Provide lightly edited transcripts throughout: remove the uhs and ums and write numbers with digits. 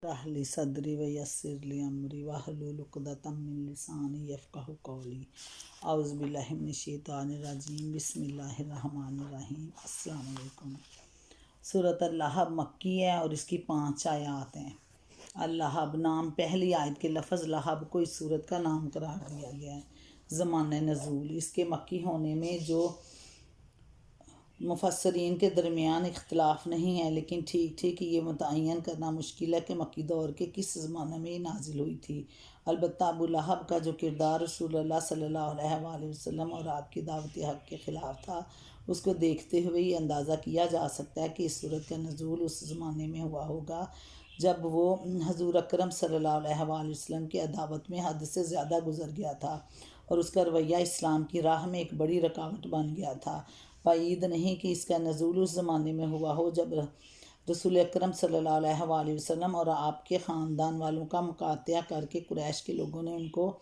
اشرح لی صدری ویسر لی امری واحلل عقدۃ من لسانی یفقہوا قولی اعوذ باللہ من الشیطان الرجیم بسم اللہ الرحمن الرحیم۔ السلام علیکم۔ سورۃ اللہب مکی ہے اور اس کی 5 آیات ہیں۔ اللہب نام، پہلی آیت کے لفظ لہب کو اس سورت کا نام قرار دیا گیا ہے۔ زمانہ نزول، اس کے مکی ہونے میں جو مفسرین کے درمیان اختلاف نہیں ہے، لیکن ٹھیک یہ متعین کرنا مشکل ہے کہ مکی دور کے کس زمانے میں یہ نازل ہوئی تھی۔ البتہ ابو لہب کا جو کردار رسول اللہ صلی اللہ علیہ وآلہ وسلم اور آپ کی دعوت حق کے خلاف تھا، اس کو دیکھتے ہوئے یہ اندازہ کیا جا سکتا ہے کہ اس سورت کا نزول اس زمانے میں ہوا ہوگا جب وہ حضور اکرم صلی اللہ علیہ وآلہ وسلم کی عداوت میں حد سے زیادہ گزر گیا تھا اور اس کا رویہ اسلام کی راہ میں ایک بڑی رکاوٹ بن گیا تھا۔ بعید نہیں کہ اس کا نزول اس زمانے میں ہوا ہو جب رسول اکرم صلی اللہ علیہ وآلہ وسلم اور آپ کے خاندان والوں کا مقاطعہ کر کے قریش کے لوگوں نے ان کو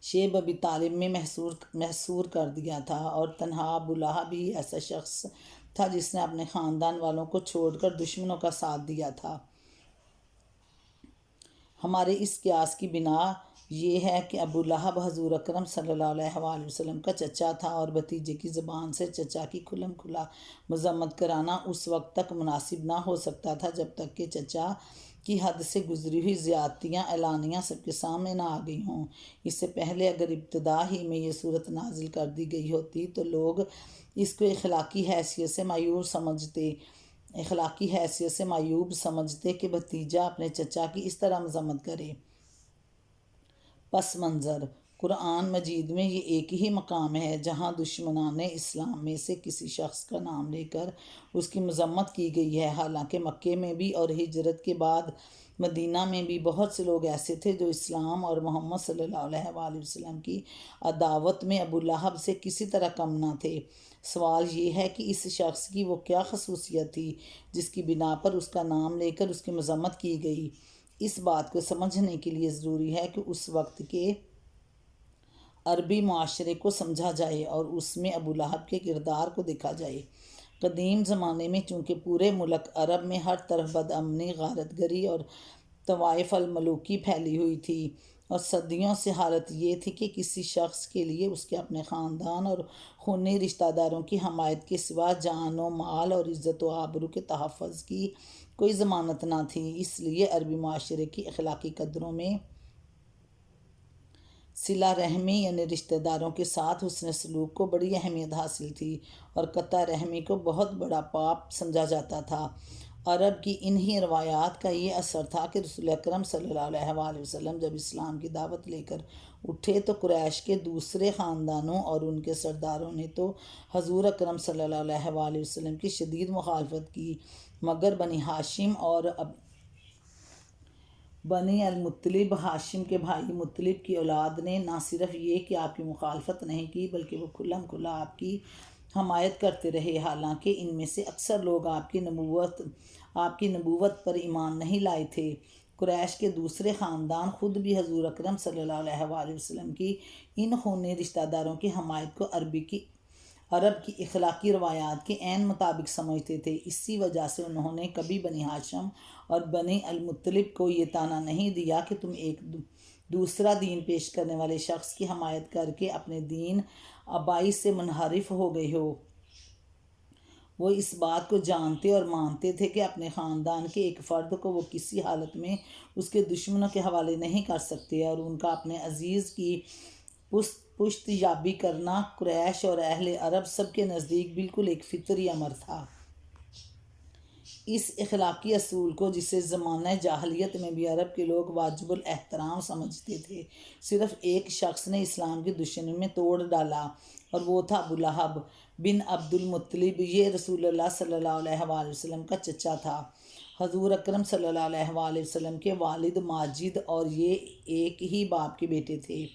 شیب ابی طالب میں محصور کر دیا تھا، اور تنہا ابو لہب ہی ایسا شخص تھا جس نے اپنے خاندان والوں کو چھوڑ کر دشمنوں کا ساتھ دیا تھا۔ ہمارے اس قیاس کی بنا یہ ہے کہ ابو لہب حضور اکرم صلی اللہ علیہ وآلہ وسلم کا چچا تھا، اور بھتیجے کی زبان سے چچا کی کھلم کھلا مذمت کرانا اس وقت تک مناسب نہ ہو سکتا تھا جب تک کہ چچا کی حد سے گزری ہوئی زیادتیاں اعلانیہ سب کے سامنے نہ آ گئی ہوں۔ اس سے پہلے اگر ابتدا ہی میں یہ صورت نازل کر دی گئی ہوتی تو لوگ اس کو اخلاقی حیثیت سے معیوب سمجھتے کہ بھتیجا اپنے چچا کی اس طرح مذمت کرے۔ پس منظر، قرآن مجید میں یہ ایک ہی مقام ہے جہاں دشمنان اسلام میں سے کسی شخص کا نام لے کر اس کی مذمت کی گئی ہے، حالانکہ مکے میں بھی اور ہجرت کے بعد مدینہ میں بھی بہت سے لوگ ایسے تھے جو اسلام اور محمد صلی اللہ علیہ وآلہ وسلم کی عداوت میں ابو لہب سے کسی طرح کم نہ تھے۔ سوال یہ ہے کہ اس شخص کی وہ کیا خصوصیت تھی جس کی بنا پر اس کا نام لے کر اس کی مذمت کی گئی؟ اس بات کو سمجھنے کے لیے ضروری ہے کہ اس وقت کے عربی معاشرے کو سمجھا جائے اور اس میں ابو لہب کے کردار کو دیکھا جائے۔ قدیم زمانے میں چونکہ پورے ملک عرب میں ہر طرف بدامنی، غارت گری اور طوائف الملوکی پھیلی ہوئی تھی، اور صدیوں سے حالت یہ تھی کہ کسی شخص کے لیے اس کے اپنے خاندان اور خونی رشتہ داروں کی حمایت کے سوا جان و مال اور عزت و آبرو کے تحفظ کی کوئی ضمانت نہ تھی۔ اس لیے عربی معاشرے کی اخلاقی قدروں میں صلہ رحمی یعنی رشتہ داروں کے ساتھ حسن سلوک کو بڑی اہمیت حاصل تھی، اور قطع رحمی کو بہت بڑا پاپ سمجھا جاتا تھا۔ عرب کی انہی روایات کا یہ اثر تھا کہ رسول اکرم صلی اللہ علیہ وآلہ وسلم جب اسلام کی دعوت لے کر اٹھے تو قریش کے دوسرے خاندانوں اور ان کے سرداروں نے تو حضور اکرم صلی اللہ علیہ وآلہ وسلم کی شدید مخالفت کی، مگر بنی ہاشم اور بنی المطلب، ہاشم کے بھائی مطلب کی اولاد نے نہ صرف یہ کہ آپ کی مخالفت نہیں کی بلکہ وہ کھلم کھلا آپ کی حمایت کرتے رہے، حالانکہ ان میں سے اکثر لوگ آپ کی نبوت پر ایمان نہیں لائے تھے۔ قریش کے دوسرے خاندان خود بھی حضور اکرم صلی اللہ علیہ وآلہ وسلم کی ان خونی رشتہ داروں کی حمایت کو عرب کی اخلاقی روایات کے عین مطابق سمجھتے تھے۔ اسی وجہ سے انہوں نے کبھی بنی ہاشم اور بنی المطلب کو یہ طعنہ نہیں دیا کہ تم ایک دوسرا دین پیش کرنے والے شخص کی حمایت کر کے اپنے دین آبائی سے منحرف ہو گئے ہو۔ وہ اس بات کو جانتے اور مانتے تھے کہ اپنے خاندان کے ایک فرد کو وہ کسی حالت میں اس کے دشمنوں کے حوالے نہیں کر سکتے، اور ان کا اپنے عزیز کی پشت یابی کرنا قریش اور اہل عرب سب کے نزدیک بالکل ایک فطری امر تھا۔ اس اخلاقی اصول کو، جسے زمانہ جاہلیت میں بھی عرب کے لوگ واجب الاحترام سمجھتے تھے، صرف ایک شخص نے اسلام کی دشمنی میں توڑ ڈالا، اور وہ تھا ابو لہب بن عبد المطلب۔ یہ رسول اللہ صلی اللہ علیہ وآلہ وسلم کا چچا تھا۔ حضور اکرم صلی اللہ علیہ وآلہ وسلم کے والد ماجد اور یہ ایک ہی باپ کے بیٹے تھے۔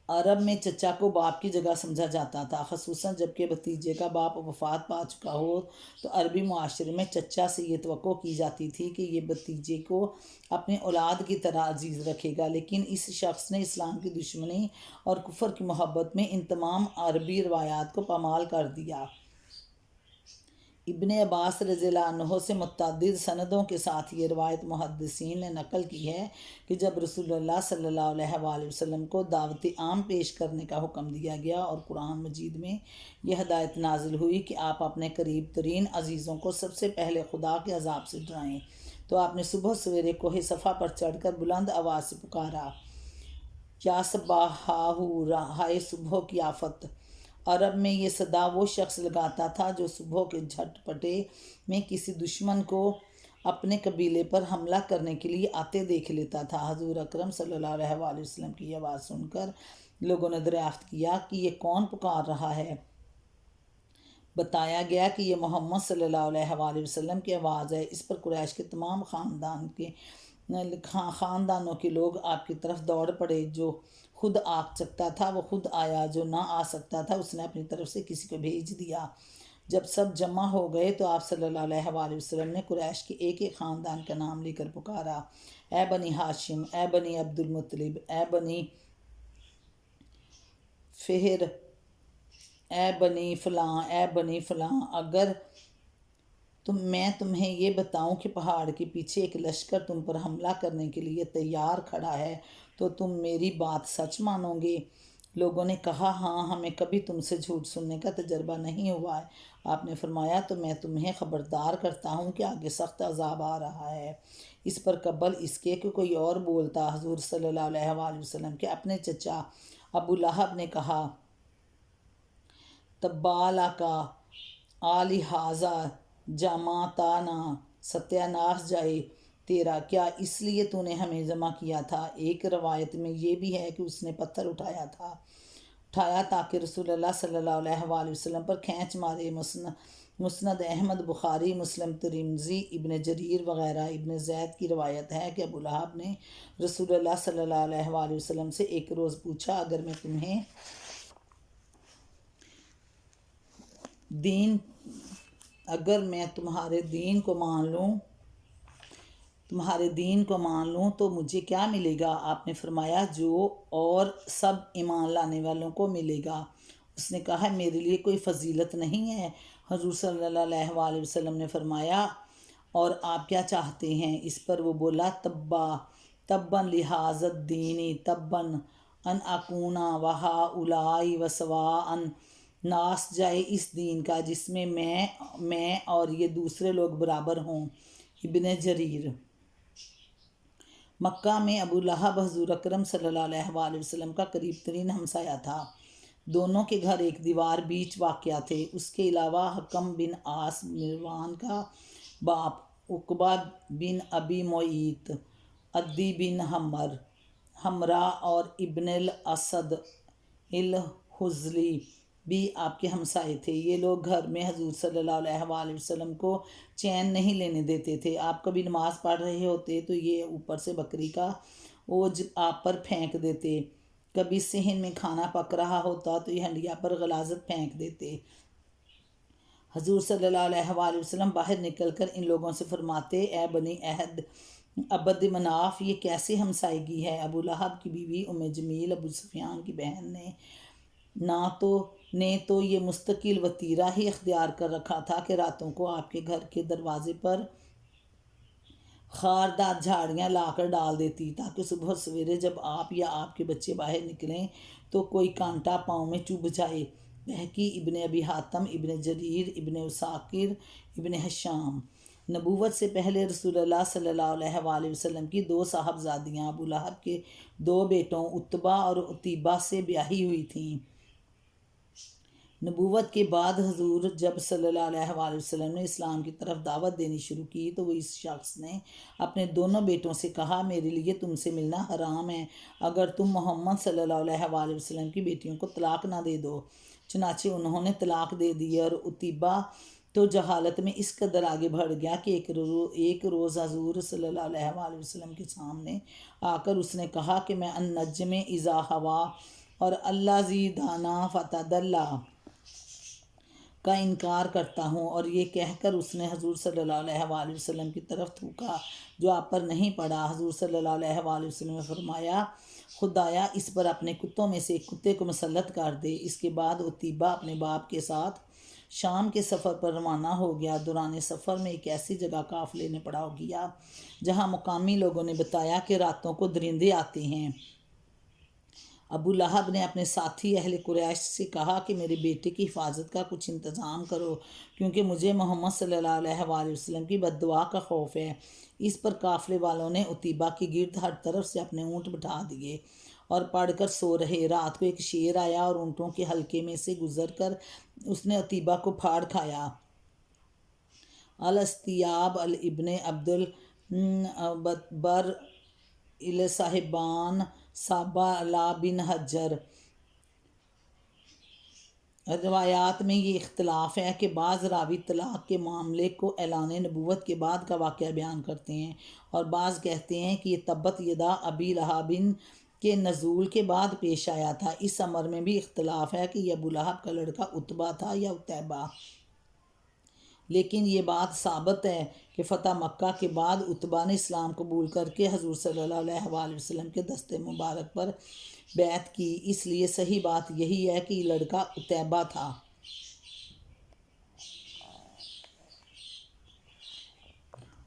عرب میں چچا کو باپ کی جگہ سمجھا جاتا تھا، خصوصاً جب کہ بھتیجے کا باپ وفات پا چکا ہو تو عربی معاشرے میں چچا سے یہ توقع کی جاتی تھی کہ یہ بھتیجے کو اپنے اولاد کی طرح عزیز رکھے گا، لیکن اس شخص نے اسلام کی دشمنی اور کفر کی محبت میں ان تمام عربی روایات کو پامال کر دیا۔ ابن عباس رضی اللہ عنہ سے متعدد سندوں کے ساتھ یہ روایت محدثین نے نقل کی ہے کہ جب رسول اللہ صلی اللہ علیہ وآلہ وسلم کو دعوت عام پیش کرنے کا حکم دیا گیا اور قرآن مجید میں یہ ہدایت نازل ہوئی کہ آپ اپنے قریب ترین عزیزوں کو سب سے پہلے خدا کے عذاب سے ڈرائیں، تو آپ نے صبح سویرے کوہ صفا پر چڑھ کر بلند آواز سے پکارا، یا صباحاہو، ہائے صبح کی آفت۔ عرب میں یہ صدا وہ شخص لگاتا تھا جو صبح کے جھٹ پٹے میں کسی دشمن کو اپنے قبیلے پر حملہ کرنے کے لیے آتے دیکھ لیتا تھا۔ حضور اکرم صلی اللہ علیہ وآلہ وسلم کی یہ آواز سن کر لوگوں نے دریافت کیا کہ یہ کون پکار رہا ہے؟ بتایا گیا کہ یہ محمد صلی اللہ علیہ وآلہ وسلم کی آواز ہے۔ اس پر قریش کے تمام خاندانوں کے لوگ آپ کی طرف دوڑ پڑے۔ جو خود آ سکتا تھا وہ خود آیا، جو نہ آ سکتا تھا اس نے اپنی طرف سے کسی کو بھیج دیا۔ جب سب جمع ہو گئے تو آپ صلی اللہ علیہ وآلہ وسلم نے قریش کے ایک ایک خاندان کا نام لے کر پکارا، اے بنی ہاشم، اے بنی عبد المطلب، اے بنی فہر، اے بنی فلاں، اے بنی فلاں، اگر میں تمہیں یہ بتاؤں کہ پہاڑ کے پیچھے ایک لشکر تم پر حملہ کرنے کے لیے تیار کھڑا ہے تو تم میری بات سچ مانو گے؟ لوگوں نے کہا، ہاں، ہمیں کبھی تم سے جھوٹ سننے کا تجربہ نہیں ہوا ہے۔ آپ نے فرمایا، تو میں تمہیں خبردار کرتا ہوں کہ آگے سخت عذاب آ رہا ہے۔ اس پر قبل اس کے کہ کوئی اور بولتا، حضور صلی اللہ علیہ وآلہ وسلم کے اپنے چچا ابو لہب نے کہا، تبالکا لہٰذا جمعتنا، ستیہ ناش جائے تیرا، کیا اس لیے تو نے ہمیں جمع کیا تھا؟ ایک روایت میں یہ بھی ہے کہ اس نے پتھر اٹھایا تاکہ رسول اللہ صلی اللہ علیہ وآلہ وسلم پر کھینچ مارے۔ مسند احمد، بخاری، مسلم، ترمذی، ابن جریر وغیرہ۔ ابن زید کی روایت ہے کہ ابو لہب نے رسول اللہ صلی اللہ علیہ وآلہ وسلم سے ایک روز پوچھا، اگر میں تمہارے دین کو مان لوں تو مجھے کیا ملے گا؟ آپ نے فرمایا، جو اور سب ایمان لانے والوں کو ملے گا۔ اس نے کہا، میرے لیے کوئی فضیلت نہیں ہے؟ حضور صلی اللہ علیہ وآلہ وسلم نے فرمایا، اور آپ کیا چاہتے ہیں؟ اس پر وہ بولا، تباً لہٰذا الدین، تباً ان اکونا وہؤلاء وسواء، ناس جائے اس دین کا جس میں میں اور یہ دوسرے لوگ برابر ہوں۔ ابن جریر۔ مکہ میں ابو لہب حضور اکرم صلی اللہ علیہ وآلہ وسلم کا قریب ترین ہمسایہ تھا۔ دونوں کے گھر ایک دیوار بیچ واقع تھے۔ اس کے علاوہ حکم بن عاص، مروان کا باپ، عقبہ بن ابی معیط، عدی بن حمرا اور ابن الاسد الحزلی بھی آپ کے ہمسائے تھے۔ یہ لوگ گھر میں حضور صلی اللہ علیہ وآلہ وسلم کو چین نہیں لینے دیتے تھے۔ آپ کبھی نماز پڑھ رہے ہوتے تو یہ اوپر سے بکری کا اوج آپ پر پھینک دیتے، کبھی صحن میں کھانا پک رہا ہوتا تو یہ ہنڈیا پر غلاظت پھینک دیتے۔ حضور صلی اللہ علیہ وآلہ وسلم باہر نکل کر ان لوگوں سے فرماتے، اے بنی عبد مناف، یہ کیسی ہمسائیگی ہے؟ ابو لہب کی بیوی ام جمیل، ابو سفیان کی بہن نے تو یہ مستقل وتیرہ ہی اختیار کر رکھا تھا کہ راتوں کو آپ کے گھر کے دروازے پر خاردار جھاڑیاں لا کر ڈال دیتی تاکہ صبح سویرے جب آپ یا آپ کے بچے باہر نکلیں تو کوئی کانٹا پاؤں میں چبھ جائے۔ بہقی، ابن ابی حاتم، ابن جریر، ابن اساکر، ابن ہشام۔ نبوت سے پہلے رسول اللہ صلی اللہ علیہ وآلہ وسلم کی 2 صاحبزادیاں ابو لہب کے 2 بیٹوں عتبہ اور عتیبہ سے بیاہی ہوئی تھیں۔ نبوت کے بعد حضور جب صلی اللہ علیہ وآلہ وسلم نے اسلام کی طرف دعوت دینی شروع کی تو وہ اس شخص نے اپنے دونوں بیٹوں سے کہا، میرے لیے تم سے ملنا حرام ہے اگر تم محمد صلی اللہ علیہ وآلہ وسلم کی بیٹیوں کو طلاق نہ دے دو۔ چنانچہ انہوں نے طلاق دے دی، اور عتیبہ تو جہالت میں اس قدر آگے بڑھ گیا کہ ایک روز حضور صلی اللہ علیہ وآلہ وسلم کے سامنے آ کر اس نے کہا کہ میں النجم اذا ہوا اور الذی دانا فتدلی کا انکار کرتا ہوں، اور یہ کہہ کر اس نے حضور صلی اللہ علیہ وآلہ وسلم کی طرف تھوکا جو آپ پر نہیں پڑا۔ حضور صلی اللہ علیہ وآلہ وسلم نے فرمایا، خدایا اس پر اپنے کتوں میں سے ایک کتے کو مسلط کر دے۔ اس کے بعد عتیبہ اپنے باپ کے ساتھ شام کے سفر پر روانہ ہو گیا۔ دوران سفر میں ایک ایسی جگہ قافلے نے پڑاؤ کیا جہاں مقامی لوگوں نے بتایا کہ راتوں کو درندے آتے ہیں۔ ابو لہب نے اپنے ساتھی اہل قریش سے کہا کہ میرے بیٹے کی حفاظت کا کچھ انتظام کرو، کیونکہ مجھے محمد صلی اللہ علیہ وآلہ وسلم کی بد دعا کا خوف ہے۔ اس پر قافلے والوں نے عتیبہ کی گرد ہر طرف سے اپنے اونٹ بٹھا دیے اور پڑھ کر سو رہے۔ رات کو ایک شیر آیا اور اونٹوں کے حلقے میں سے گزر کر اس نے عتیبہ کو پھاڑ کھایا۔ الاستیاب ابن عبد البر صاحبان صابہ لا بن حجر۔ روایات میں یہ اختلاف ہے کہ بعض راوی طلاق کے معاملے کو اعلان نبوت کے بعد کا واقعہ بیان کرتے ہیں اور بعض کہتے ہیں کہ یہ تبت یدا ابی لہب کے نزول کے بعد پیش آیا تھا۔ اس امر میں بھی اختلاف ہے کہ یہ ابو لہب کا لڑکا عتبہ تھا یا عتیبہ، لیکن یہ بات ثابت ہے کہ فتح مکہ کے بعد عتبہ نے اسلام قبول کر کے حضور صلی اللہ علیہ وآلہ وسلم کے دست مبارک پر بیعت کی، اس لیے صحیح بات یہی ہے کہ یہ لڑکا عتیبہ تھا۔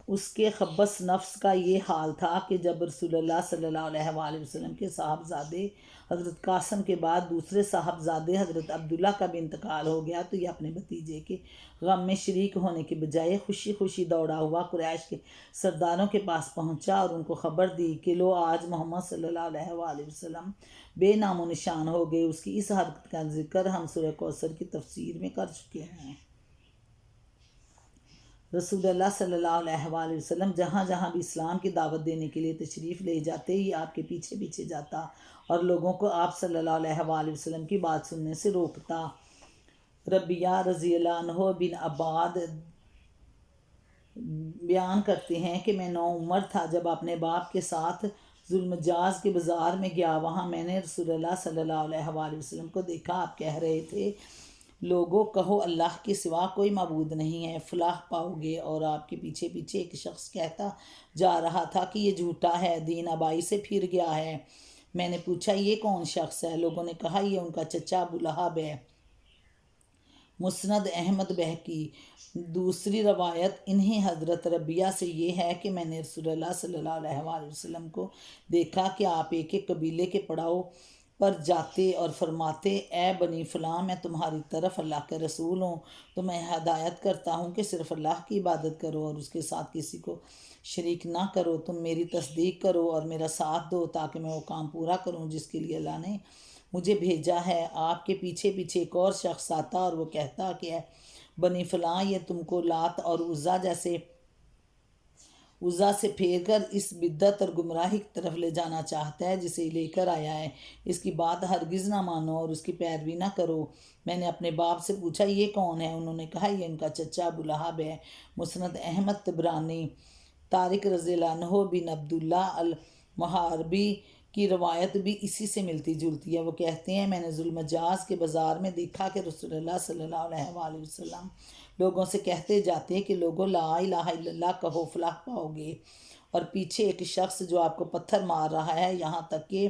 اس کے خبث نفس کا یہ حال تھا کہ جب رسول اللہ صلی اللہ علیہ وآلہ وسلم کے صاحبزادے حضرت قاسم کے بعد دوسرے صاحبزادے حضرت عبداللہ کا بھی انتقال ہو گیا، تو یہ اپنے بھتیجے کے غم میں شریک ہونے کے بجائے خوشی خوشی دوڑا ہوا قریش کے سرداروں کے پاس پہنچا اور ان کو خبر دی کہ لو آج محمد صلی اللہ علیہ وآلہ وسلم بے نام و نشان ہو گئے۔ اس کی اس حرکت کا ذکر ہم سورہ کوثر کی تفسیر میں کر چکے ہیں۔ رسول اللہ صلی اللہ علیہ وآلہ وسلم جہاں جہاں بھی اسلام کی دعوت دینے کے لیے تشریف لے جاتے ہی آپ کے پیچھے پیچھے جاتا اور لوگوں کو آپ صلی اللہ علیہ وآلہ وسلم کی بات سننے سے روکتا۔ ربیہ رضی اللہ عنہ بن عباد بیان کرتے ہیں کہ میں 9 عمر تھا جب اپنے باپ کے ساتھ ذوالمجاز کے بازار میں گیا۔ وہاں میں نے رسول اللہ صلی اللہ علیہ وآلہ وسلم کو دیکھا۔ آپ کہہ رہے تھے، لوگوں کہو اللہ کے سوا کوئی معبود نہیں ہے، فلاح پاؤ گے۔ اور آپ کے پیچھے پیچھے ایک شخص کہتا جا رہا تھا کہ یہ جھوٹا ہے، دین آبائی سے پھر گیا ہے۔ میں نے پوچھا یہ کون شخص ہے؟ لوگوں نے کہا یہ ان کا چچا ابو لہب ہے۔ مسند احمد بہقی۔ دوسری روایت انہیں حضرت ربیہ سے یہ ہے کہ میں نے رسول اللہ صلی اللہ علیہ وآلہ وسلم کو دیکھا کہ آپ ایک ایک قبیلے کے پڑاؤ پر جاتے اور فرماتے، اے بنی فلاں، میں تمہاری طرف اللہ کے رسول ہوں، تو میں ہدایت کرتا ہوں کہ صرف اللہ کی عبادت کرو اور اس کے ساتھ کسی کو شریک نہ کرو۔ تم میری تصدیق کرو اور میرا ساتھ دو تاکہ میں وہ کام پورا کروں جس کے لیے اللہ نے مجھے بھیجا ہے۔ آپ کے پیچھے پیچھے ایک اور شخص آتا اور وہ کہتا کہ اے بنی فلاں، یہ تم کو لات اور عزا سے پھیر کر اس بدعت اور گمراہی کی طرف لے جانا چاہتا ہے جسے لے کر آیا ہے۔ اس کی بات ہرگز نہ مانو اور اس کی پیروی نہ کرو۔ میں نے اپنے باپ سے پوچھا یہ کون ہے؟ انہوں نے کہا یہ ان کا چچا ابو لہب ہے۔ مسند احمد طبرانی۔ طارق رضی اللہ عنہ بن عبداللہ المحاربی کی روایت بھی اسی سے ملتی جلتی ہے۔ وہ کہتے ہیں، میں نے ذوالمجاز کے بازار میں دیکھا کہ رسول اللہ صلی اللہ علیہ وآلہ وسلم لوگوں سے کہتے جاتے کہ لوگوں لا الہ الا اللہ کہو فلاح پاؤ گے، اور پیچھے ایک شخص جو آپ کو پتھر مار رہا ہے، یہاں تک کہ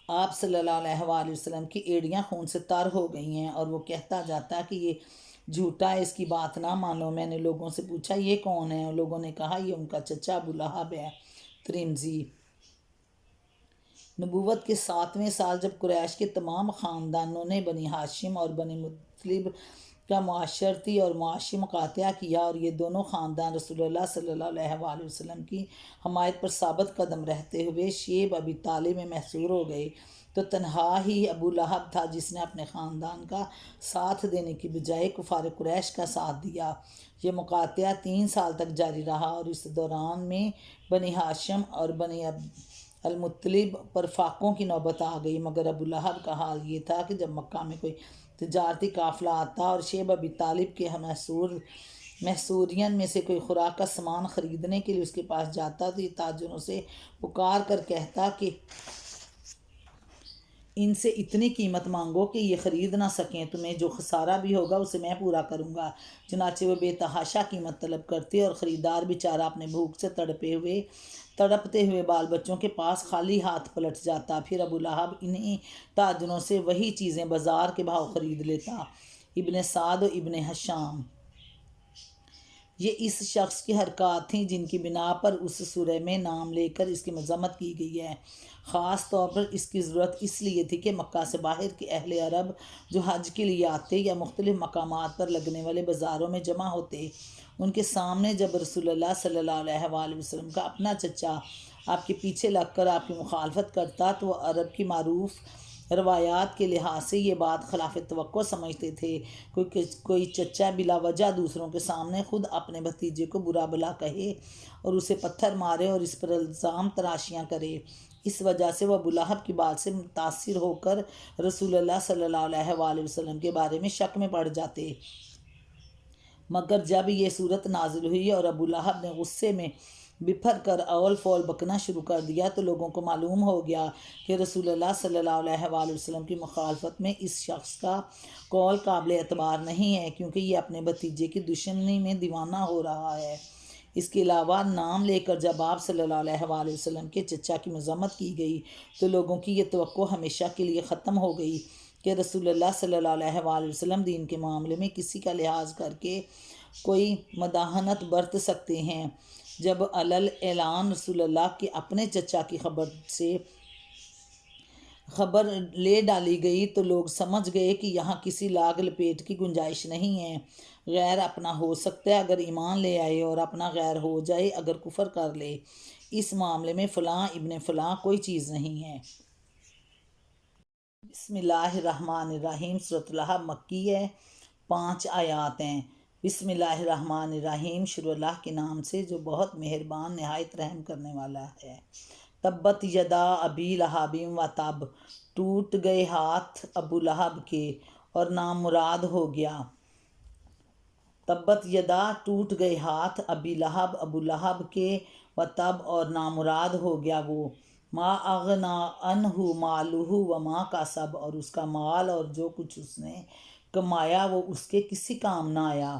آپ صلی اللہ علیہ وآلہ وسلم کی ایڑیاں خون سے تر ہو گئی ہیں، اور وہ کہتا جاتا کہ یہ جھوٹا ہے، اس کی بات نہ مانو۔ میں نے لوگوں سے پوچھا یہ کون ہے؟ اور لوگوں نے کہا یہ ان کا چچا ابو لہب ہے۔ ترمذی۔ نبوت کے 7ویں سال جب قریش کے تمام خاندانوں نے بنی ہاشم اور بنی مطلب کا معاشرتی اور معاشی مقاطعہ کیا اور یہ دونوں خاندان رسول اللہ صلی اللہ علیہ وآلہ وسلم کی حمایت پر ثابت قدم رہتے ہوئے شیب ابی طالب میں محصور ہو گئے، تو تنہا ہی ابو لہب تھا جس نے اپنے خاندان کا ساتھ دینے کی بجائے کفار قریش کا ساتھ دیا۔ یہ مقاطعہ 3 سال تک جاری رہا اور اس دوران میں بنی ہاشم اور بنی المطلب پر فاقوں کی نوبت آ گئی، مگر ابو لہب کا حال یہ تھا کہ جب مکہ میں کوئی تجارتی قافلہ آتا اور شیب ابی طالب کے محصورین میں سے کوئی خوراک کا سامان خریدنے کے لیے اس کے پاس جاتا تو یہ تاجروں سے پکار کر کہتا کہ ان سے اتنی قیمت مانگو کہ یہ خرید نہ سکیں، تمہیں جو خسارہ بھی ہوگا اسے میں پورا کروں گا۔ چنانچہ وہ بے تحاشا قیمت طلب کرتے اور خریدار بیچارہ اپنے بھوک سے تڑپتے ہوئے بال بچوں کے پاس خالی ہاتھ پلٹ جاتا۔ پھر ابو لہب انہی تاجروں سے وہی چیزیں بازار کے بھاؤ خرید لیتا۔ ابن سعد و ابن ہشام۔ یہ اس شخص کی حرکات تھیں جن کی بنا پر اس سورہ میں نام لے کر اس کی مذمت کی گئی ہے۔ خاص طور پر اس کی ضرورت اس لیے تھی کہ مکہ سے باہر کے اہل عرب جو حج کے لیے آتے یا مختلف مقامات پر لگنے والے بازاروں میں جمع ہوتے، ان کے سامنے جب رسول اللہ صلی اللہ علیہ وآلہ وسلم کا اپنا چچا آپ کے پیچھے لگ کر آپ کی مخالفت کرتا تو وہ عرب کی معروف روایات کے لحاظ سے یہ بات خلاف توقع سمجھتے تھے۔ کوئی چچا بلا وجہ دوسروں کے سامنے خود اپنے بھتیجے کو برا بلا کہے اور اسے پتھر مارے اور اس پر الزام تراشیاں کرے، اس وجہ سے وہ ابو لہب کی بات سے متاثر ہو کر رسول اللہ صلی اللہ علیہ وآلہ وسلم کے بارے میں شک میں پڑ جاتے۔ مگر جب یہ صورت نازل ہوئی اور ابو لہب نے غصے میں بپھر کر اول فول بکنا شروع کر دیا تو لوگوں کو معلوم ہو گیا کہ رسول اللہ صلی اللہ علیہ وآلہ وسلم کی مخالفت میں اس شخص کا قول قابل اعتبار نہیں ہے، کیونکہ یہ اپنے بھتیجے کی دشمنی میں دیوانہ ہو رہا ہے۔ اس کے علاوہ نام لے کر جب آپ صلی اللہ علیہ وآلہ وسلم کے چچا کی مذمت کی گئی تو لوگوں کی یہ توقع ہمیشہ کے لیے ختم ہو گئی کہ رسول اللہ صلی اللہ علیہ وآلہ وسلم دین کے معاملے میں کسی کا لحاظ کر کے کوئی مداہنت برت سکتے ہیں۔ جب علل اعلان رسول اللہ کے اپنے چچا کی خبر لے ڈالی گئی تو لوگ سمجھ گئے کہ یہاں کسی لاگ لپیٹ کی گنجائش نہیں ہے۔ غیر اپنا ہو سکتا ہے اگر ایمان لے آئے اور اپنا غیر ہو جائے اگر کفر کر لے، اس معاملے میں فلاں ابن فلاں کوئی چیز نہیں ہے۔ بسم اللہ الرحمن الرحیم۔ سورۃ لہب مکی ہے، 5 آیات ہیں۔ بسم اللہ الرحمن الرحیم، شروع اللہ کے نام سے جو بہت مہربان نہایت رحم کرنے والا ہے۔ تبت یدا ابی لہب و تب، ٹوٹ گئے ہاتھ ابو لہب کے اور نامراد ہو گیا۔ تبت یدا ٹوٹ گئے ہاتھ ابی لہب ابو لہب کے، و تب اور نامراد ہو گیا وہ، ما اغنا عنہ مالہ وما کسب، اور اس کا مال اور جو کچھ اس نے کمایا وہ اس کے کسی کام نہ آیا۔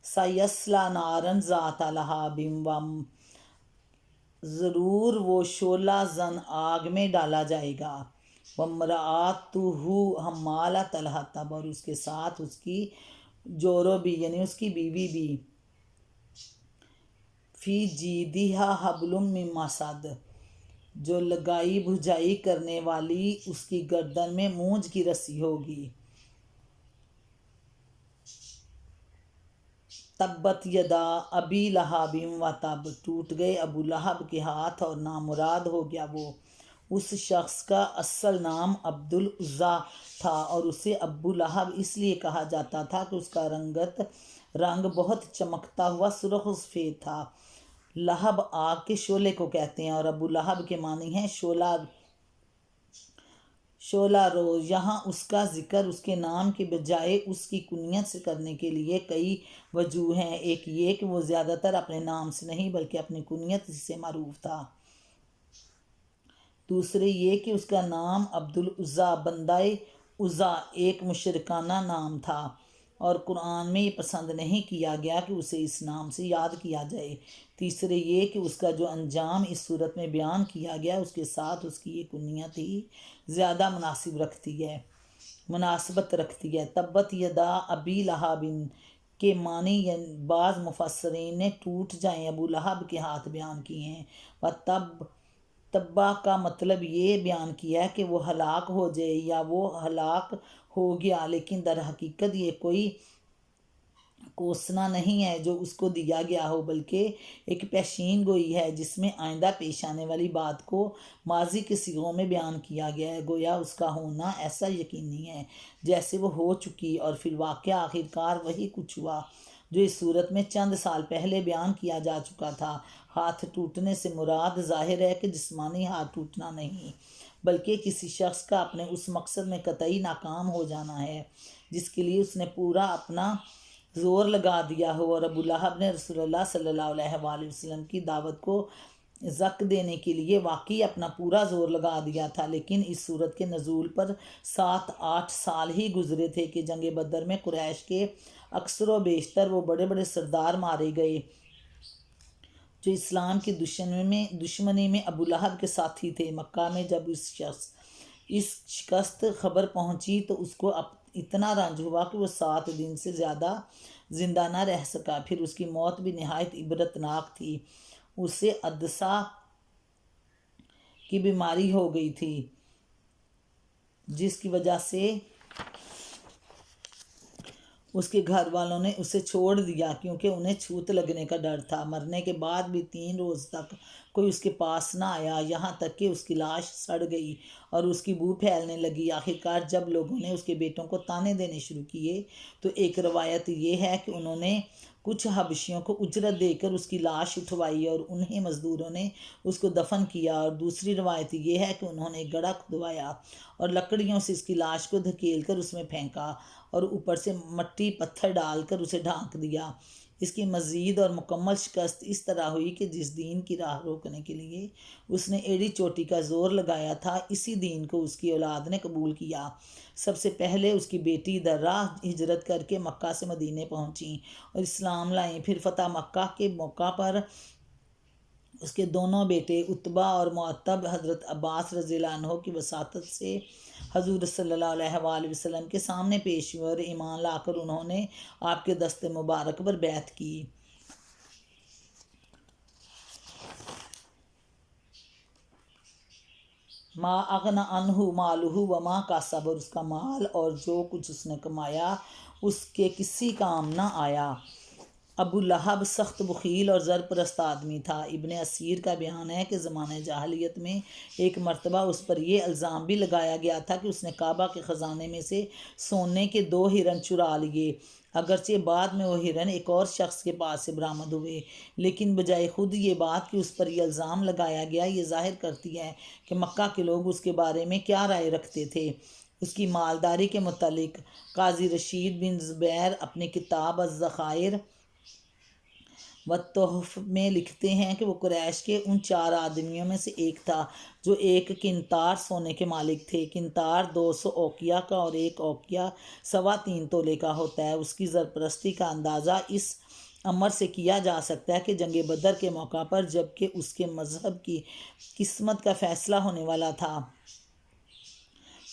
سیصلی نارا ذات لہب، ضرور وہ شعلہ زن آگ میں ڈالا جائے گا۔ وامرأتہ حمالۃ الحطب، اور اس کے ساتھ اس کی جورو بھی یعنی اس کی بیوی بھی، فی جیدہا حبل من مسد، جو لگائی بھجائی کرنے والی اس کی گردن میں مونج کی رسی ہوگی۔ تبت یدا ابی لہب و تب، ٹوٹ گئے ابو لہب کے ہاتھ اور نامراد ہو گیا وہ۔ اس شخص کا اصل نام عبد العزیٰ تھا اور اسے ابو لہب اس لیے کہا جاتا تھا کہ اس کا رنگ بہت چمکتا ہوا سرخ و سفید تھا۔ لہب آگ کے شعلے کو کہتے ہیں اور ابو لہب کے معنی ہے شعلہ روز۔ یہاں اس کا ذکر اس کے نام کے بجائے اس کی کنیت سے کرنے کے لیے کئی وجوہ ہیں۔ ایک یہ کہ وہ زیادہ تر اپنے نام سے نہیں بلکہ اپنی کنیت سے معروف تھا۔ دوسرے یہ کہ اس کا نام عبد العزیٰ بندہ عزیٰ ایک مشرکانہ نام تھا اور قرآن میں یہ پسند نہیں کیا گیا کہ اسے اس نام سے یاد کیا جائے۔ تیسرے یہ کہ اس کا جو انجام اس صورت میں بیان کیا گیا اس کے ساتھ اس کی یہ کنیت ہی زیادہ مناسبت رکھتی ہے۔ تبت یدا ابی لہب کے معنی بعض مفسرین نے ٹوٹ جائیں ابو لہب کے ہاتھ بیان کیے ہیں، و تبا کا مطلب یہ بیان کیا ہے کہ وہ ہلاک ہو جائے یا وہ ہلاک ہو گیا، لیکن در حقیقت یہ کوئی کوسنا نہیں ہے جو اس کو دیا گیا ہو، بلکہ ایک پیشین گوئی ہے جس میں آئندہ پیش آنے والی بات کو ماضی کے صیغوں میں بیان کیا گیا ہے، گویا اس کا ہونا ایسا یقینی ہے جیسے وہ ہو چکی، اور فی الواقع آخرکار وہی کچھ ہوا جو اس صورت میں چند سال پہلے بیان کیا جا چکا تھا۔ ہاتھ ٹوٹنے سے مراد ظاہر ہے کہ جسمانی ہاتھ ٹوٹنا نہیں، بلکہ کسی شخص کا اپنے اس مقصد میں قطعی ناکام ہو جانا ہے جس کے لیے اس نے پورا اپنا زور لگا دیا ہو، اور ابو لہب نے رسول اللہ صلی اللہ علیہ وآلہ وسلم کی دعوت کو زک دینے کے لیے واقعی اپنا پورا زور لگا دیا تھا، لیکن اس صورت کے نزول پر 7-8 سال ہی گزرے تھے کہ جنگ بدر میں قریش کے اکثر و بیشتر وہ بڑے بڑے سردار مارے گئے جو اسلام کی دشمنی میں ابو لہب کے ساتھی تھے۔ مکہ میں جب اس شکست خبر پہنچی تو اس کو اتنا رنج ہوا کہ وہ 7 دن سے زیادہ زندہ نہ رہ سکا۔ پھر اس کی موت بھی نہایت عبرتناک تھی۔ اسے عدسہ کی بیماری ہو گئی تھی، جس کی وجہ سے اس کے گھر والوں نے اسے چھوڑ دیا کیونکہ انہیں چھوت لگنے کا ڈر تھا۔ مرنے کے بعد بھی 3 روز تک کوئی اس کے پاس نہ آیا، یہاں تک کہ اس کی لاش سڑ گئی اور اس کی بو پھیلنے لگی۔ آخرکار جب لوگوں نے اس کے بیٹوں کو طعنے دینے شروع کیے تو ایک روایت یہ ہے کہ انہوں نے کچھ حبشیوں کو اجرت دے کر اس کی لاش اٹھوائی اور انہیں مزدوروں نے اس کو دفن کیا، اور دوسری روایت یہ ہے کہ انہوں نے ایک گڑھا کھدوایا اور لکڑیوں سے اس کی لاش کو دھکیل کر اس میں پھینکا اور اوپر سے مٹی پتھر ڈال کر اسے ڈھانک دیا۔ اس کی مزید اور مکمل شکست اس طرح ہوئی کہ جس دین کی راہ روکنے کے لیے اس نے ایڑی چوٹی کا زور لگایا تھا، اسی دین کو اس کی اولاد نے قبول کیا۔ سب سے پہلے اس کی بیٹی درہ ہجرت کر کے مکہ سے مدینے پہنچیں اور اسلام لائیں۔ پھر فتح مکہ کے موقع پر اس کے دونوں بیٹے عتبہ اور معتب حضرت عباس رضی اللہ عنہ کی وساطت سے حضور صلی اللہ علیہ وآلہ وسلم کے سامنے پیش ہوئے اور ایمان لا کر انہوں نے آپ کے دست مبارک پر بیعت کی۔ ما اغنی عنہ مالہ وما کسب، اور اس کا مال اور جو کچھ اس نے کمایا اس کے کسی کام نہ آیا۔ ابو لہب سخت بخیل اور زر پرست آدمی تھا۔ ابن اسیر کا بیان ہے کہ زمانہ جاہلیت میں ایک مرتبہ اس پر یہ الزام بھی لگایا گیا تھا کہ اس نے کعبہ کے خزانے میں سے سونے کے 2 ہرن چرا لیے، اگرچہ بعد میں وہ ہرن ایک اور شخص کے پاس سے برآمد ہوئے، لیکن بجائے خود یہ بات کہ اس پر یہ الزام لگایا گیا، یہ ظاہر کرتی ہے کہ مکہ کے لوگ اس کے بارے میں کیا رائے رکھتے تھے۔ اس کی مالداری کے متعلق قاضی رشید بن زبیر اپنی کتاب الذخائر والتحف میں لکھتے ہیں کہ وہ قریش کے ان 4 آدمیوں میں سے ایک تھا جو 1 قنطار سونے کے مالک تھے۔ قنطار 200 اوقیہ کا اور 1 اوقیہ 3.25 تولے کا ہوتا ہے۔ اس کی زرپرستی کا اندازہ اس امر سے کیا جا سکتا ہے کہ جنگ بدر کے موقع پر جب کہ اس کے مذہب کی قسمت کا فیصلہ ہونے والا تھا،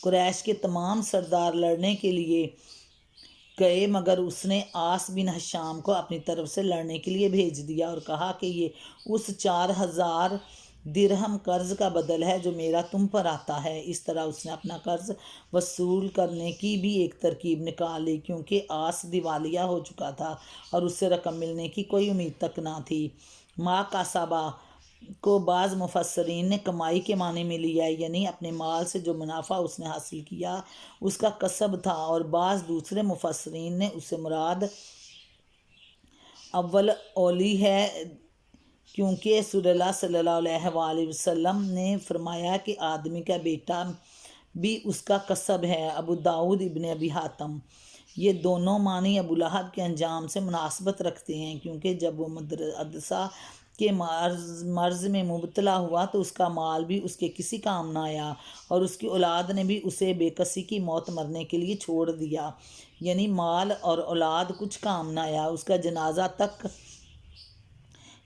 قریش کے تمام سردار لڑنے کے لیے گئے، مگر اس نے عاص بن ہشام کو اپنی طرف سے لڑنے کے لیے بھیج دیا اور کہا کہ یہ اس 4000 درہم قرض کا بدل ہے جو میرا تم پر آتا ہے۔ اس طرح اس نے اپنا قرض وصول کرنے کی بھی ایک ترکیب نکال لی، کیونکہ عاص دیوالیہ ہو چکا تھا اور اس سے رقم ملنے کی کوئی امید تک نہ تھی۔ ما کسبہ کو بعض مفسرین نے کمائی کے معنی میں لیا ہے، یعنی اپنے مال سے جو منافع اس نے حاصل کیا اس کا کسب تھا، اور بعض دوسرے مفسرین نے اس سے مراد اول اولی ہے، کیونکہ رسول اللہ صلی اللہ علیہ وآلہ وسلم نے فرمایا کہ آدمی کا بیٹا بھی اس کا کسب ہے۔ ابو داؤد ابن ابی حاتم۔ یہ دونوں معنی ابو لہب کے انجام سے مناسبت رکھتے ہیں، کیونکہ جب وہ عدسہ کے مرض میں مبتلا ہوا تو اس کا مال بھی اس کے کسی کام نہ آیا اور اس کی اولاد نے بھی اسے بے کسی کی موت مرنے کے لیے چھوڑ دیا، یعنی مال اور اولاد کچھ کام نہ آیا۔ اس کا جنازہ تک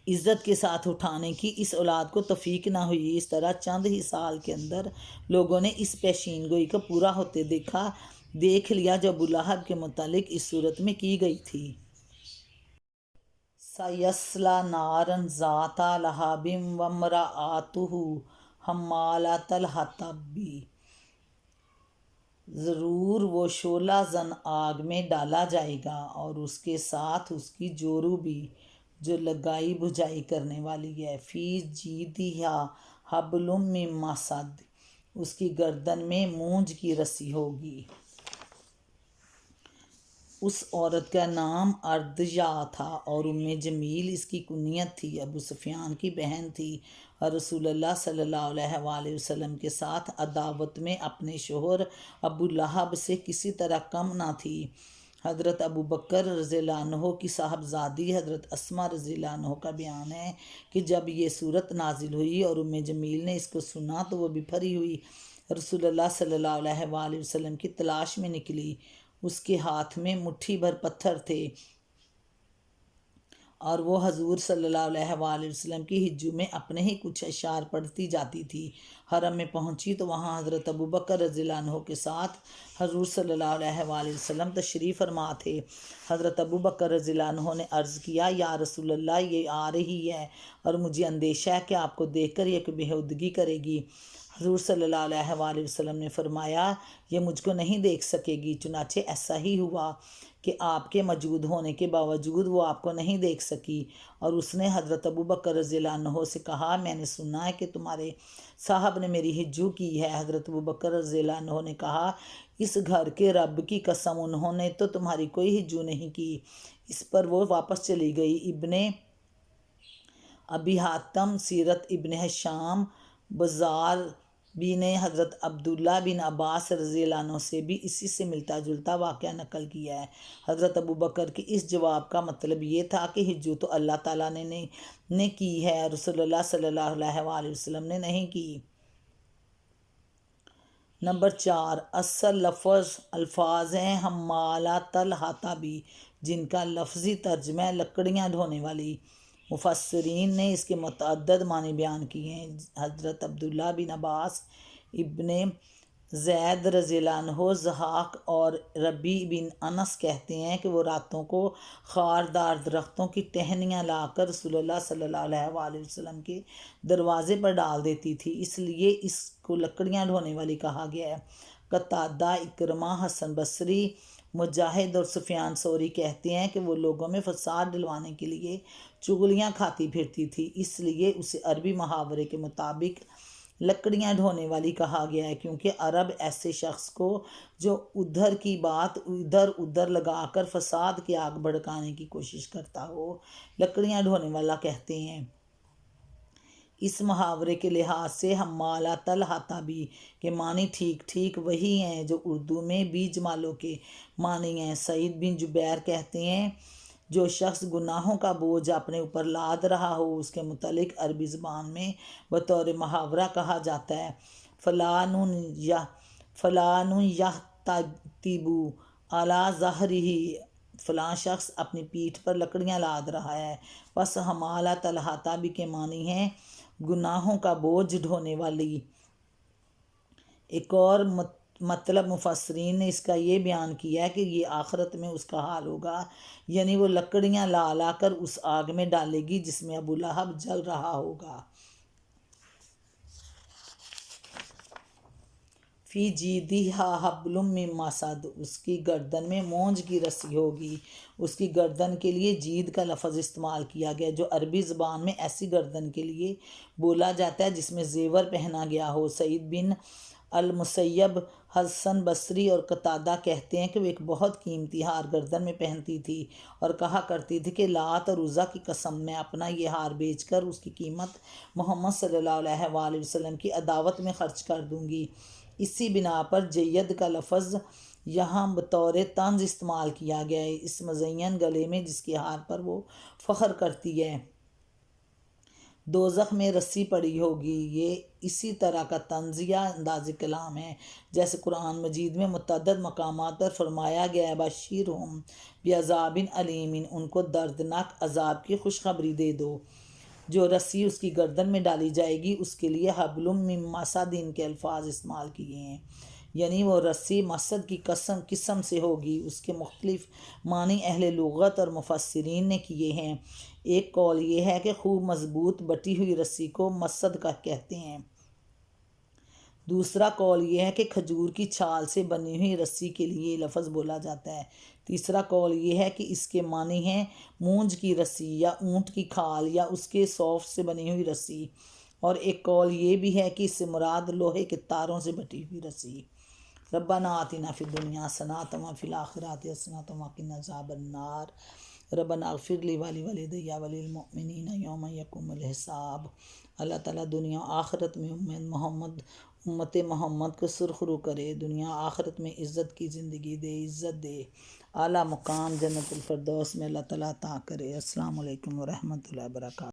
عزت کے ساتھ اٹھانے کی اس اولاد کو توفیق نہ ہوئی۔ اس طرح چند ہی سال کے اندر لوگوں نے اس پیشین گوئی کو پورا ہوتے دیکھ لیا جو ابو لہب کے متعلق اس صورت میں کی گئی تھی۔ سَيَصْلَىٰ نَارًا ذَاتَ لَهَبٍ وَامْرَأَتُهُ حَمَّالَةَ الْحَطَبِ، ضرور وہ شعلہ زن آگ میں ڈالا جائے گا اور اس کے ساتھ اس کی جورو بھی جو لگائی بجھائی کرنے والی ہے۔ فی جیدہا حبل من مسد، اس کی گردن میں مونج کی رسی ہوگی۔ اس عورت کا نام اردجا تھا اور ام جمیل اس کی کنیت تھی۔ ابو سفیان کی بہن تھی اور رسول اللہ صلی اللہ علیہ وآلہ وسلم کے ساتھ عداوت میں اپنے شوہر ابو لہب سے کسی طرح کم نہ تھی۔ حضرت ابو بکر رضی اللہ عنہ کی صاحبزادی حضرت اسماء رضی اللہ عنہ کا بیان ہے کہ جب یہ صورت نازل ہوئی اور ام جمیل نے اس کو سنا تو وہ بپھری ہوئی، رسول اللہ صلی اللہ علیہ وآلہ وسلم کی تلاش میں نکلی۔ اس کے ہاتھ میں مٹھی بھر پتھر تھے اور وہ حضور صلی اللہ علیہ وآلہ وسلم کی ہجو میں اپنے ہی کچھ اشعار پڑھتی جاتی تھی۔ حرم میں پہنچی تو وہاں حضرت ابوبکر رضی اللہ عنہ کے ساتھ حضور صلی اللہ علیہ وآلہ وسلم تشریف فرما تھے۔ حضرت ابوبکر رضی اللہ عنہ نے عرض کیا، یا رسول اللہ، یہ آ رہی ہے اور مجھے اندیشہ ہے کہ آپ کو دیکھ کر یہ کوئی بےہودگی کرے گی۔ حضور صلی اللہ علیہ وآلہ وسلم نے فرمایا، یہ مجھ کو نہیں دیکھ سکے گی۔ چنانچہ ایسا ہی ہوا کہ آپ کے موجود ہونے کے باوجود وہ آپ کو نہیں دیکھ سکی، اور اس نے حضرت ابوبکر رضی اللہ عنہ سے کہا، میں نے سنا ہے کہ تمہارے صاحب نے میری ہجو کی ہے۔ حضرت ابوبکر رضی اللہ عنہ نے کہا، اس گھر کے رب کی قسم، انہوں نے تو تمہاری کوئی ہجو نہیں کی۔ اس پر وہ واپس چلی گئی۔ ابن ابی حاتم سیرت ابن ہشام بزار بھی نے حضرت عبداللہ بن عباس رضی اللہ عنہ سے بھی اسی سے ملتا جلتا واقعہ نقل کیا ہے۔ حضرت ابوبکر کے اس جواب کا مطلب یہ تھا کہ ہجو تو اللہ تعالیٰ نے کی ہے، رسول اللہ صلی اللہ علیہ وآلہ وسلم نے نہیں کی۔ نمبر 4، اصل الفاظ ہیں حمالۃ الحطب، جن کا لفظی ترجمہ ہے لکڑیاں ڈھونے والی۔ مفسرین نے اس کے متعدد معنی بیان کیے ہیں۔ حضرت عبداللہ بن عباس، ابن زید رضی اللہ عنہ، ضحاک اور ربیع بن انس کہتے ہیں کہ وہ راتوں کو خاردار درختوں کی ٹہنیاں لا کر رسول اللہ صلی اللہ علیہ وآلہ وسلم کے دروازے پر ڈال دیتی تھی، اس لیے اس کو لکڑیاں ڈھونے والی کہا گیا ہے۔ قتادہ، اکرمہ، حسن بصری، مجاہد اور سفیان ثوری کہتے ہیں کہ وہ لوگوں میں فساد ڈلوانے کے لیے چغلیاں کھاتی پھرتی تھی، اس لیے اسے عربی محاورے کے مطابق لکڑیاں ڈھونے والی کہا گیا ہے، کیونکہ عرب ایسے شخص کو جو ادھر کی بات ادھر لگا کر فساد کی آگ بھڑکانے کی کوشش کرتا ہو، لکڑیاں ڈھونے والا کہتے ہیں۔ اس محاورے کے لحاظ سے حمالۃ الحطب کے معنی ٹھیک وہی ہیں جو اردو میں بیج مالوں کے معنی ہیں۔ سعید بن جبیر کہتے ہیں، جو شخص گناہوں کا بوجھ اپنے اوپر لاد رہا ہو، اس کے متعلق عربی زبان میں بطور محاورہ کہا جاتا ہے، فلان یحتطب علی ظہرہ، فلاں شخص اپنی پیٹھ پر لکڑیاں لاد رہا ہے۔ پس حمالۃ الحطب کے معنی ہیں گناہوں کا بوجھ ڈھونے والی۔ ایک اور مطلب مفسرین نے اس کا یہ بیان کیا ہے کہ یہ آخرت میں اس کا حال ہوگا، یعنی وہ لکڑیاں لا کر اس آگ میں ڈالے گی جس میں ابو لہب جل رہا ہوگا۔ فی جیدہا حبل من مسد، اس کی گردن میں مونج کی رسی ہوگی۔ اس کی گردن کے لیے جید کا لفظ استعمال کیا گیا، جو عربی زبان میں ایسی گردن کے لیے بولا جاتا ہے جس میں زیور پہنا گیا ہو۔ سعید بن المسیب، حسن بصری اور قتادہ کہتے ہیں کہ وہ ایک بہت قیمتی ہار گردن میں پہنتی تھی اور کہا کرتی تھی کہ لات اور عزیٰ کی قسم، میں اپنا یہ ہار بیچ کر اس کی قیمت محمد صلی اللہ علیہ وآلہ وسلم کی عداوت میں خرچ کر دوں گی۔ اسی بنا پر جید کا لفظ یہاں بطور طنز استعمال کیا گیا ہے، اس مزین گلے میں جس کے ہار پر وہ فخر کرتی ہے۔ دوزخ میں رسی پڑی ہوگی، یہ اسی طرح کا طنزیہ انداز کلام ہے جیسے قرآن مجید میں متعدد مقامات پر فرمایا گیا ہے، بشرھم بعذاب علیم، ان کو دردناک عذاب کی خوشخبری دے دو۔ جو رسی اس کی گردن میں ڈالی جائے گی اس کے لیے حبل من مسد کے الفاظ استعمال کیے ہیں، یعنی وہ رسی مسد کی قسم سے ہوگی۔ اس کے مختلف معنی اہل لغت اور مفسرین نے کیے ہیں۔ ایک قول یہ ہے کہ خوب مضبوط بٹی ہوئی رسی کو مسد کا کہتے ہیں۔ دوسرا قول یہ ہے کہ کھجور کی چھال سے بنی ہوئی رسی کے لیے یہ لفظ بولا جاتا ہے۔ تیسرا قول یہ ہے کہ اس کے معنی ہیں مونج کی رسی یا اونٹ کی کھال یا اس کے صوف سے بنی ہوئی رسی، اور ایک قول یہ بھی ہے کہ اس سے مراد لوہے کے تاروں سے بٹی ہوئی رسی۔ ربنا آتنا فی الدنیا حسنۃ وفی الآخرۃ حسنۃ وقنا عذاب النار، ربنا اغفر لی ولوالدی وللمؤمنین یوم یقوم الحساب۔ اللہ تعالیٰ دنیا آخرت میں امت محمد کو سرخرو کرے، دنیا آخرت میں عزت کی زندگی دے، عزت دے، اعلیٰ مقام جنت الفردوس میں اللہ تعالیٰ عطا کرے۔ السلام علیکم ورحمۃ اللہ وبرکاتہ۔